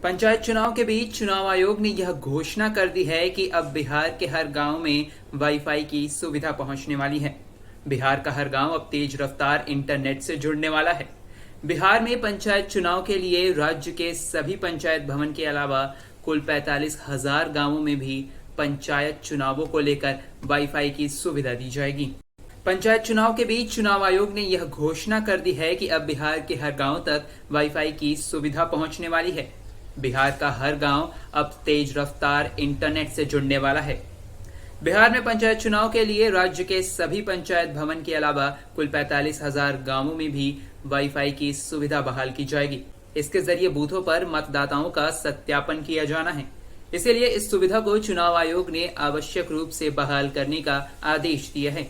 पंचायत चुनाव के बीच चुनाव आयोग ने यह घोषणा कर दी है कि अब बिहार के हर गांव में वाईफाई की सुविधा पहुंचने वाली है। बिहार का हर गांव अब तेज रफ्तार इंटरनेट से जुड़ने वाला है। बिहार में पंचायत चुनाव के लिए राज्य के सभी पंचायत भवन के अलावा कुल 45,000 गांवों में भी पंचायत चुनावों को लेकर वाईफाई की सुविधा दी जाएगी। पंचायत चुनाव के बीच चुनाव आयोग ने यह घोषणा कर दी है कि अब बिहार के हर गांव तक वाईफाई की सुविधा पहुंचने वाली है। बिहार का हर गांव अब तेज रफ्तार इंटरनेट से जुड़ने वाला है। बिहार में पंचायत चुनाव के लिए राज्य के सभी पंचायत भवन के अलावा कुल 45,000 गांवों में भी वाईफाई की सुविधा बहाल की जाएगी। इसके जरिए बूथों पर मतदाताओं का सत्यापन किया जाना है। इसलिए इस सुविधा को चुनाव आयोग ने आवश्यक रूप से बहाल करने का आदेश दिया है।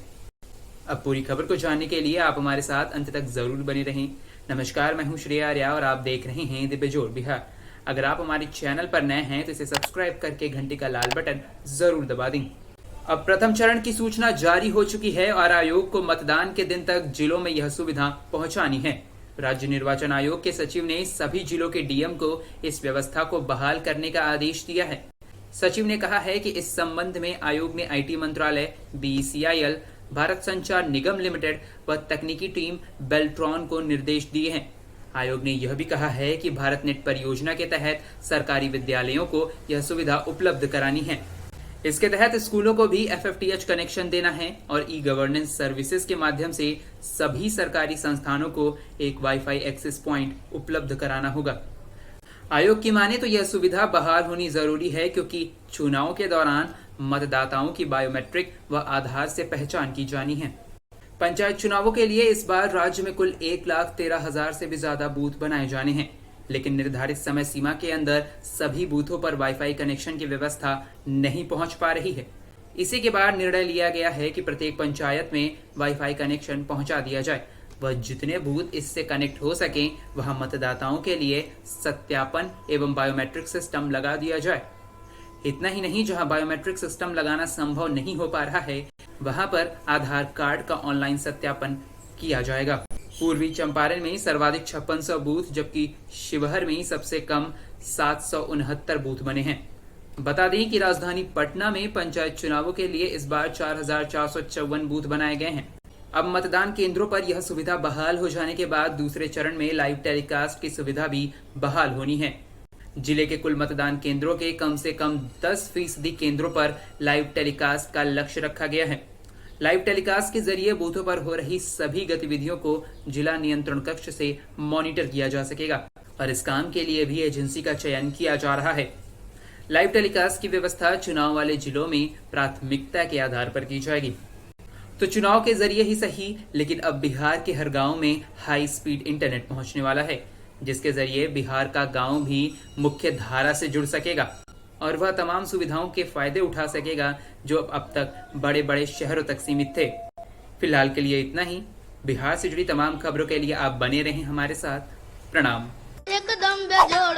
अब पूरी खबर को जानने के लिए आप हमारे साथ अंत तक जरूर बने रहें। नमस्कार, मैं हूं श्रेया आर्या और आप देख रहे हैं द बेजोड़ बिहार। अगर आप हमारे चैनल पर नए हैं तो इसे सब्सक्राइब करके घंटी का लाल बटन जरूर दबा दें। अब प्रथम चरण की सूचना जारी हो चुकी है और आयोग को मतदान के दिन तक जिलों में यह सुविधा पहुंचानी है। राज्य निर्वाचन आयोग के सचिव ने सभी जिलों के डीएम को इस व्यवस्था को बहाल करने का आदेश दिया है। सचिव ने कहा है कि इस संबंध में आयोग ने आईटी मंत्रालय, बीईसीआईएल, भारत संचार निगम लिमिटेड व तकनीकी टीम बेल्ट्रॉन को निर्देश दिए हैं। आयोग ने यह भी कहा है कि भारत नेट परियोजना के तहत सरकारी विद्यालयों को यह सुविधा उपलब्ध करानी है। इसके तहत स्कूलों को भी एफएफटीएच कनेक्शन देना है और ई गवर्नेंस सर्विसेज के माध्यम से सभी सरकारी संस्थानों को एक वाईफाई एक्सेस प्वाइंट उपलब्ध कराना होगा। आयोग की माने तो यह सुविधा बहाल होनी जरूरी है क्योंकि चुनाव के दौरान मतदाताओं की बायोमेट्रिक व आधार से पहचान की जानी है। पंचायत चुनावों के लिए इस बार राज्य में कुल 1,13,000 से भी ज्यादा बूथ बनाए जाने हैं, लेकिन निर्धारित समय सीमा के अंदर सभी बूथों पर वाईफाई कनेक्शन की व्यवस्था नहीं पहुंच पा रही है। इसी के बाद निर्णय लिया गया है कि प्रत्येक पंचायत में वाईफाई कनेक्शन पहुंचा दिया जाए। वह जितने बूथ इससे कनेक्ट हो सके वहां मतदाताओं के लिए सत्यापन एवं बायोमेट्रिक सिस्टम लगा दिया जाए। इतना ही नहीं, जहां बायोमेट्रिक सिस्टम लगाना संभव नहीं हो पा रहा है वहां पर आधार कार्ड का ऑनलाइन सत्यापन किया जाएगा। पूर्वी चंपारण में सर्वाधिक 5600 बूथ जबकि शिवहर में सबसे कम 769 बूथ बने हैं। बता दें कि राजधानी पटना में पंचायत चुनावों के लिए इस बार 4,454 बूथ बनाए गए हैं। अब मतदान केंद्रों पर यह सुविधा बहाल हो जाने के बाद दूसरे चरण में लाइव टेलीकास्ट की सुविधा भी बहाल होनी है। जिले के कुल मतदान केंद्रों के कम से कम 10% केंद्रों पर लाइव टेलीकास्ट का लक्ष्य रखा गया है। लाइव टेलीकास्ट के जरिए बूथों पर हो रही सभी गतिविधियों को जिला नियंत्रण कक्ष से मॉनिटर किया जा सकेगा और इस काम के लिए भी एजेंसी का चयन किया जा रहा है। लाइव टेलीकास्ट की व्यवस्था चुनाव वाले जिलों में प्राथमिकता के आधार पर की जाएगी। तो चुनाव के जरिए ही सही, लेकिन अब बिहार के हर गांव में हाई स्पीड इंटरनेट पहुंचने वाला है, जिसके जरिए बिहार का गांव भी मुख्य धारा से जुड़ सकेगा और वह तमाम सुविधाओं के फायदे उठा सकेगा जो अब तक बड़े बड़े शहरों तक सीमित थे। फिलहाल के लिए इतना ही। बिहार से जुड़ी तमाम खबरों के लिए आप बने रहें हमारे साथ। प्रणाम। एकदम बेजोड़